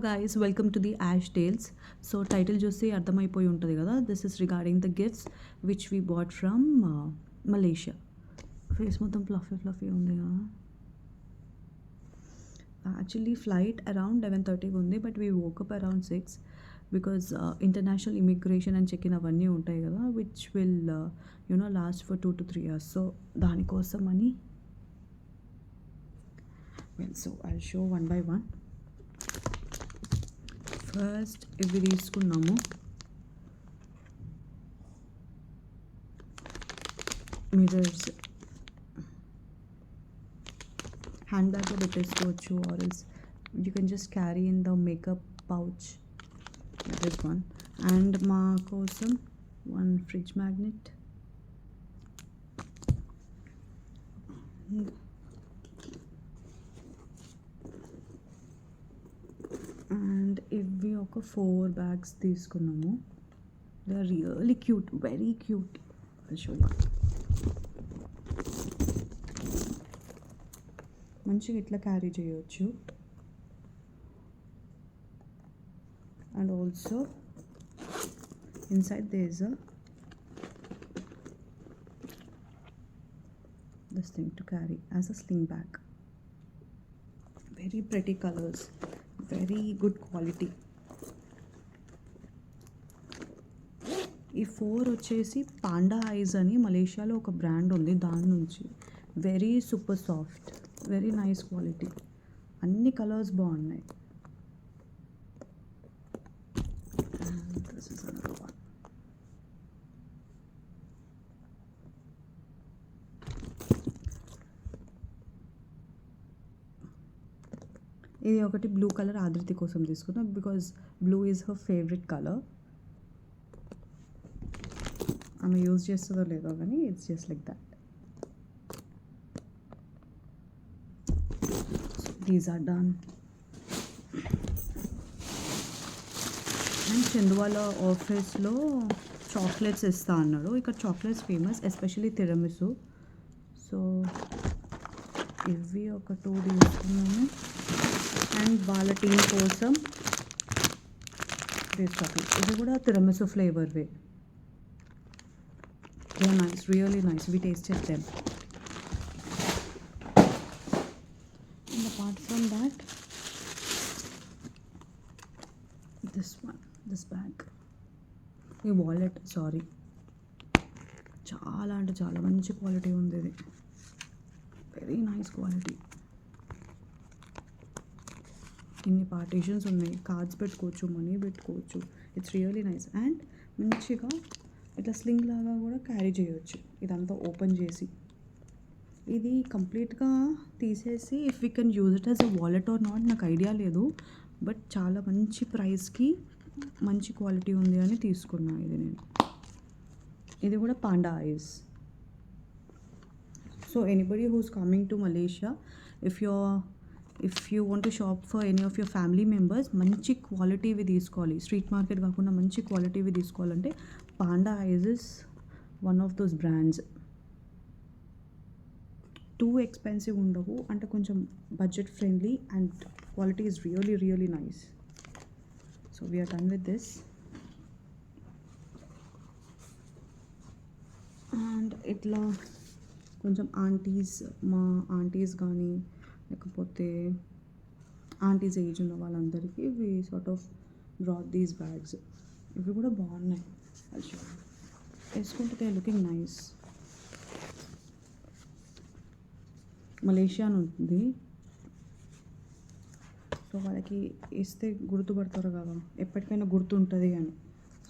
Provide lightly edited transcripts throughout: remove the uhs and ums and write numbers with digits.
guys, welcome to the Ash Tales. So title చూసి అర్థమైపోయి ఉంటుంది కదా. This is regarding the gifts which we bought from Malaysia. Face మొత్తం fluffy ఉంది కదా. Actually flight around 11:30 ఉంది, but we woke up around 6 because international immigration and check-in అవన్నీ ఉంటాయి కదా, which will last for 2 to 3 hours. So దానికోసం అని so I'll show one by one. First ఇవి తీసుకున్నాము. మిర్రర్స్ హ్యాండ్ బ్యాగ్లో పెట్టేసుకోవచ్చు, or else you can just carry in the makeup pouch. That is one. And మా కోసం వన్ ఫ్రిడ్జ్ మ్యాగ్నెట్, అండ్ ఇవి ఒక 4 bags తీసుకున్నాము. They are really cute, very cute. మంచిగా ఇట్లా క్యారీ చేయవచ్చు. And also inside there is this thing to carry as a sling bag. Very pretty colors, very good quality. ఈ 4 వచ్చేసి panda ice అని మలేషియాలో ఒక బ్రాండ్ ఉంది, దాని నుంచి. Very super soft, very nice quality. అన్ని కలర్స్ బాగున్నాయి. ఇది ఒకటి బ్లూ కలర్ ఆదృతి కోసం తీసుకున్నా, because blue is her favourite colour. ఆమె యూజ్ చేస్తుందో లేదో కానీ it's just like that. These are done. And Chandu వాళ్ళ ఆఫీస్లో చాక్లెట్స్ ఇస్తా అన్నాడు. ఇక్కడ chocolates famous, especially tiramisu. So ఇవి ఒక 2 తీసుకున్నాము. అండ్ వాళ్ళ టీం కోసం దిస్ చాక్లెట్, ఇది కూడా తిరమిసు ఫ్లేవర్వే. They are nice, really nice. We tasted them. And apart from that, this bag, ఈ వాలెట్, సారీ, చాలా అంటే చాలా మంచి క్వాలిటీ ఉంది. ఇది వెరీ నైస్ క్వాలిటీ. ఇన్ని పార్టీషన్స్ ఉన్నాయి, కార్డ్స్ పెట్టుకోవచ్చు, మనీ పెట్టుకోవచ్చు. It's really nice. అండ్ మంచిగా ఇట్లా స్లింగ్ లాగా కూడా క్యారీ చేయవచ్చు. ఇదంతా ఓపెన్ చేసి, ఇది కంప్లీట్గా తీసేసి if we can use it as a wallet or not నాకు ఐడియా లేదు, బట్ చాలా మంచి ప్రైస్కి మంచి క్వాలిటీ ఉంది అని తీసుకున్నా ఇది నేను. ఇది కూడా Panda Eyes. So anybody who's coming to Malaysia, if you want to shop for any of your family members, మంచి క్వాలిటీవి తీసుకోవాలి. స్ట్రీట్ మార్కెట్ కాకుండా మంచి క్వాలిటీవి తీసుకోవాలంటే Panda Eyes is one of those brands. Too expensive ఉండవు, అంటే కొంచెం budget friendly, and quality is really really nice. So we're done with this. And ఇట్లా కొంచెం మా ఆంటీస్ కానీ లేకపోతే ఆంటీస్ ఏజ్ ఉన్న వాళ్ళందరికీ we sort of brought these bags. ఇవి కూడా బాగున్నాయి, వేసుకుంటే లుకింగ్ నైస్. మలేషియా ఉంది, సో వాళ్ళకి ఇస్తే గుర్తుపడతారు కదా, ఎప్పటికైనా గుర్తుంటుంది అని.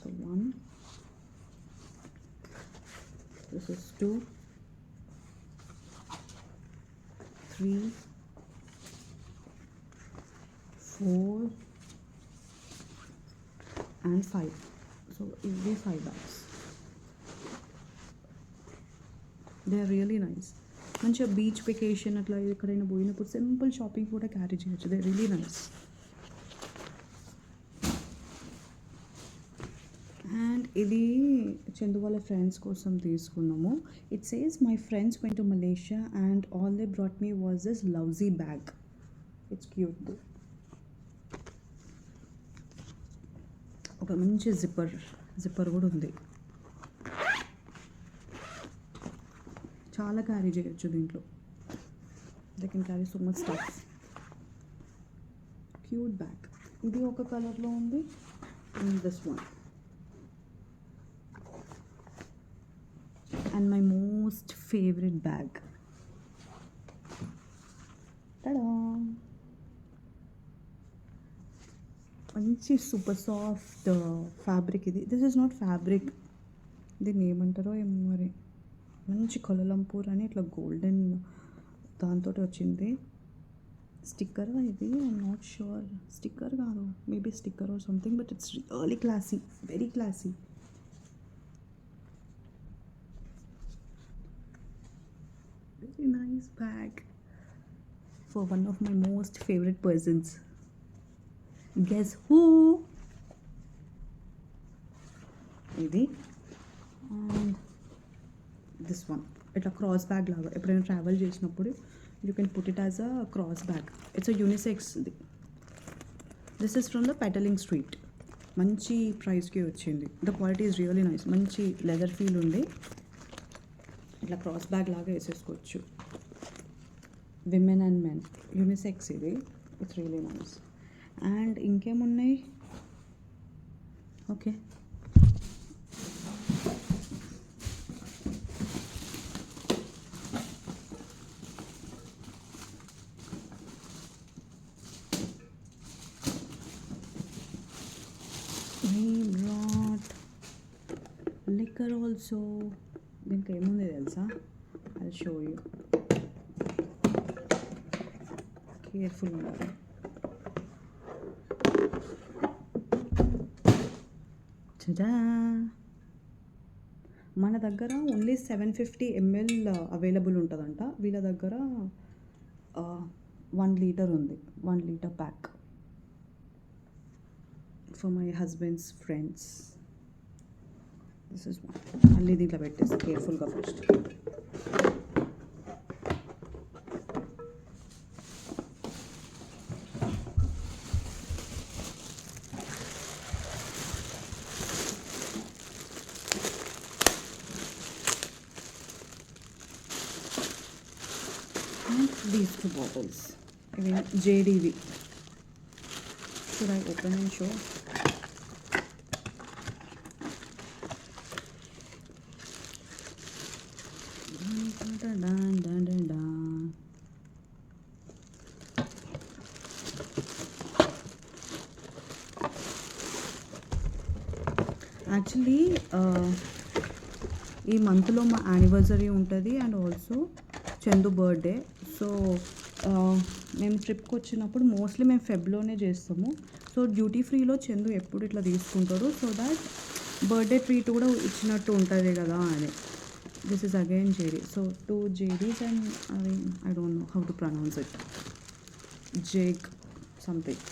So 1, this is 2, 3, 4 and 5. So ఇవి 5 bags. They are really nice. మంచిగా బీచ్ వెకేషన్ అట్లా ఎక్కడైనా పోయినప్పుడు సింపుల్ షాపింగ్ కూడా క్యారీ చేయొచ్చు. They really nice. అండ్ ఇది చందు వాళ్ళ ఫ్రెండ్స్ కోసం తీసుకున్నాము. It says my friends went to Malaysia and all they brought me was this lousy bag. It's cute. ఒక మంచి జిప్పర్ కూడా ఉంది. చాలా క్యారీ చేయొచ్చు దీంట్లో. They can carry so much stuff. Cute bag. ఇది ఒక కలర్లో ఉంది. And this one. And my most favourite bag. Ta-da! మంచి సూపర్ సాఫ్ట్ ఫ్యాబ్రిక్ ఇది. దిస్ ఇస్ నాట్ ఫ్యాబ్రిక్, దీన్ని ఏమంటారో ఏమో మరి. మంచి కొలలంపూర్ అని ఇట్లా గోల్డెన్ దాంతో వచ్చింది. స్టిక్కర్ ఇది, ఐఎమ్ నాట్ షూర్. స్టిక్కర్ కాదు, maybe sticker or something, but it's really classy, very classy. Very nice bag for one of my most favourite persons. Guess who? ఇది. అండ్ దిస్ వన్ ఇట్లా cross bag లాగా ఎప్పుడైనా travel చేసినప్పుడు you can put it as a cross bag. It's a unisex. This is from the Petaling Street. మంచి ప్రైస్కి వచ్చింది. The quality is really nice. మంచి leather feel ఉంది. ఇట్లా క్రాస్ బ్యాగ్ లాగా వేసేసుకోవచ్చు. విమెన్ అండ్ మెన్ యూనిసెక్స్ ఇది. It's really nice. అండ్ ఇంకేమున్నాయి? Okay, liquor also. దీనికి ఏముంది తెలుసా? I show you. కేర్ఫుల్ ఉండాలి. చదా! మన దగ్గర ఓన్లీ 750 ml అవైలబుల్ ఉంటుందంట. వీళ్ళ దగ్గర 1 లీటర్ ఉంది. 1 litre pack for my husband's friends. This is one. మళ్ళీ దీంట్లో పెట్టేసి కేర్ఫుల్గా first. These two bottles. Again, JDV. Should I open and show? Actually ఈ మంత్లో మా యానివర్సరీ ఉంటుంది and also Chandu birthday. So మేము ట్రిప్కి వచ్చినప్పుడు మోస్ట్లీ మేము ఫెబ్లోనే చేస్తాము. సో డ్యూటీ ఫ్రీలో చందు ఎప్పుడు ఇట్లా తీసుకుంటాడు, సో దాట్ బర్త్డే ట్రీట్ కూడా ఇచ్చినట్టు ఉంటుంది కదా అని. This is again JD. So 2 JDs and I don't know how to pronounce it. Jake something.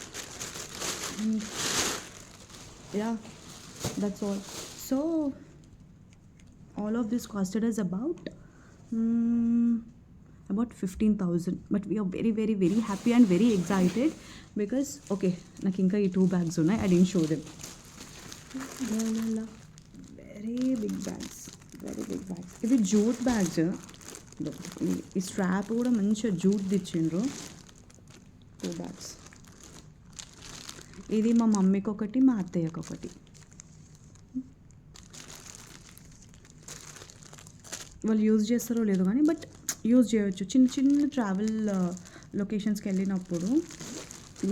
Yeah, that's all. So all of this costed us about 15,000, but we are very very very happy and very excited because okay, నాకు ఇంకా ఈ 2 bags ఉన్నాయి. I didn't show them. Very big bags, very big bags. ఇవి jute bags. ఈ strap కూడా మంచిగా jute తెచ్చిండ్రు. 2 bags. ఇది మా మమ్మీకి ఒకటి, మా అత్తయ్యకి ఒకటి. వాళ్ళు యూజ్ చేస్తారో లేదో కానీ బట్ యూజ్ చేయవచ్చు. చిన్న చిన్న ట్రావెల్ లొకేషన్స్కి వెళ్ళినప్పుడు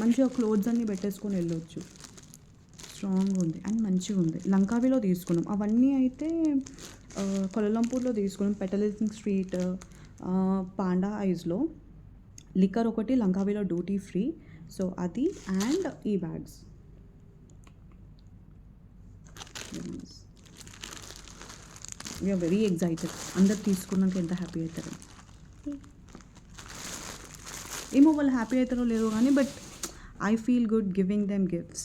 మంచిగా క్లోత్స్ అన్నీ పెట్టేసుకొని వెళ్ళవచ్చు. స్ట్రాంగ్ ఉంది అండ్ మంచిగా ఉంది. లంకావిలో తీసుకున్నాం. అవన్నీ అయితే కొలంపూర్లో తీసుకున్నాం. పెటలింగ్ స్ట్రీట్, పాండా ఐస్లో. లిక్కర్ ఒకటి లంకావిలో డ్యూటీ ఫ్రీ. సో అది అండ్ ఈ బ్యాగ్స్. We're very excited. అందరు తీసుకున్నాక ఎంత హ్యాపీ అవుతారు ఏమో. వాళ్ళు హ్యాపీ అవుతారో లేదో కానీ but I feel good giving them gifts.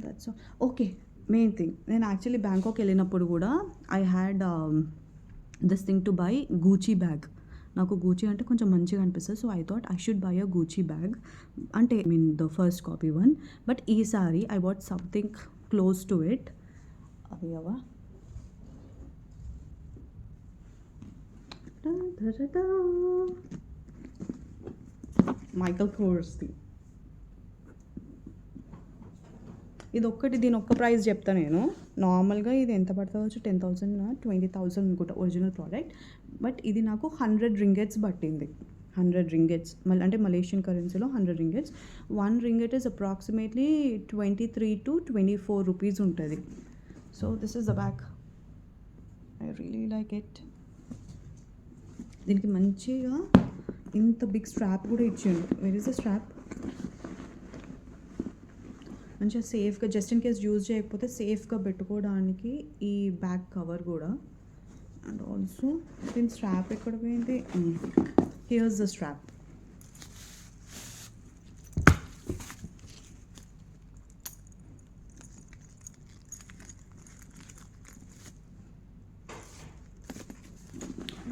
That's okay. Main thing, నేను యాక్చువల్లీ బ్యాంకాక్ వెళ్ళినప్పుడు కూడా I had this thing to buy Gucci bag. నాకు గూచీ అంటే కొంచెం మంచిగా అనిపిస్తుంది. So I thought I should buy a Gucci bag, అంటే I mean the first copy one. But ఈసారి I what something close to it. అవి అవా Michael కోర్స్ది ఇది ఒక్కటి, దీని ఒక్క ప్రైస్ చెప్తా నేను. నార్మల్గా ఇది ఎంత పడుతుంది, 10,000 20,000 అనుకుంటా ఒరిజినల్ ప్రోడక్ట్. బట్ ఇది నాకు 100 రింగెట్స్ పట్టింది. 100 రింగెట్స్ మళ్ళీ అంటే మలేషియన్ కరెన్సీలో 100 ringgits. 1 ringgit is approximately 23 to 24 rupees ఉంటుంది. So this is the bag. I really like it. దీనికి మంచిగా ఇంత బిగ్ స్ట్రాప్ కూడా ఇచ్చిండు. Where is the strap? మంచిగా సేఫ్గా జస్ట్ ఇన్ కేస్ యూజ్ చేయకపోతే సేఫ్గా పెట్టుకోవడానికి ఈ బ్యాగ్ కవర్ కూడా. అండ్ ఆల్సో దీని స్ట్రాప్ ఎక్కడ పోయింది? Here's the strap.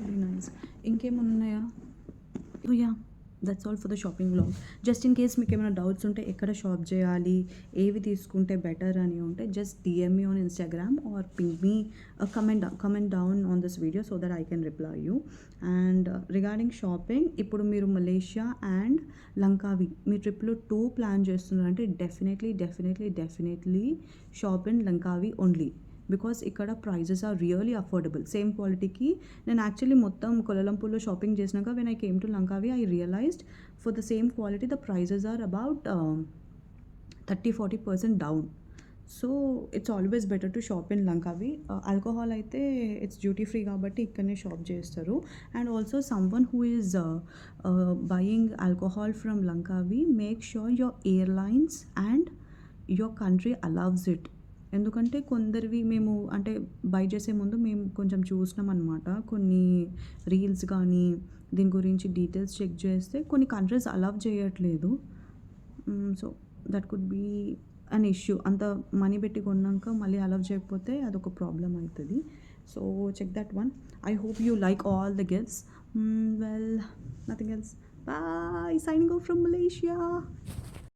Very nice. ఇంకేమన్నా ఉన్నాయా? Yeah, that's all for the shopping vlog. Just in case మీకు ఏమైనా డౌట్స్ ఉంటే ఎక్కడ షాప్ చేయాలి, ఏవి తీసుకుంటే బెటర్ అని ఉంటే just DM me on Instagram or ping me a comment down on this video so that I can reply you. And regarding shopping, ఇప్పుడు మీరు మలేషియా అండ్ లంకావి మీ ట్రిప్లో 2 ప్లాన్ చేస్తున్నారంటే definitely shop in Langkawi only. Because ఇక్కడ prices are really affordable. Same క్వాలిటీకి నేను actually మొత్తం కొలంపూర్లో shopping చేసినాక when I came to Langkawi I realised for the same quality the prices are about 30-40% down. So it's always better to shop in Langkawi. Alcohol అయితే it's duty free కాబట్టి ఇక్కడనే shop చేస్తారు. And also someone who is buying alcohol from Langkawi, make sure your airlines and your country allows it. ఎందుకంటే కొందరివి మేము అంటే by చేసే ముందు మేము కొంచెం చూసినాం అనమాట. కొన్ని రీల్స్ కానీ దీని గురించి డీటెయిల్స్ చెక్ చేస్తే కొన్ని కంట్రీస్ అలవ్ చేయట్లేదు. So that could be an issue. అంత మనీ పెట్టి కొన్నాక మళ్ళీ అలవ్ చేయకపోతే అదొక ప్రాబ్లం అవుతుంది. So check that one. I hope you like all the gifts. Well, nothing else. Bye. Signing off from Malaysia.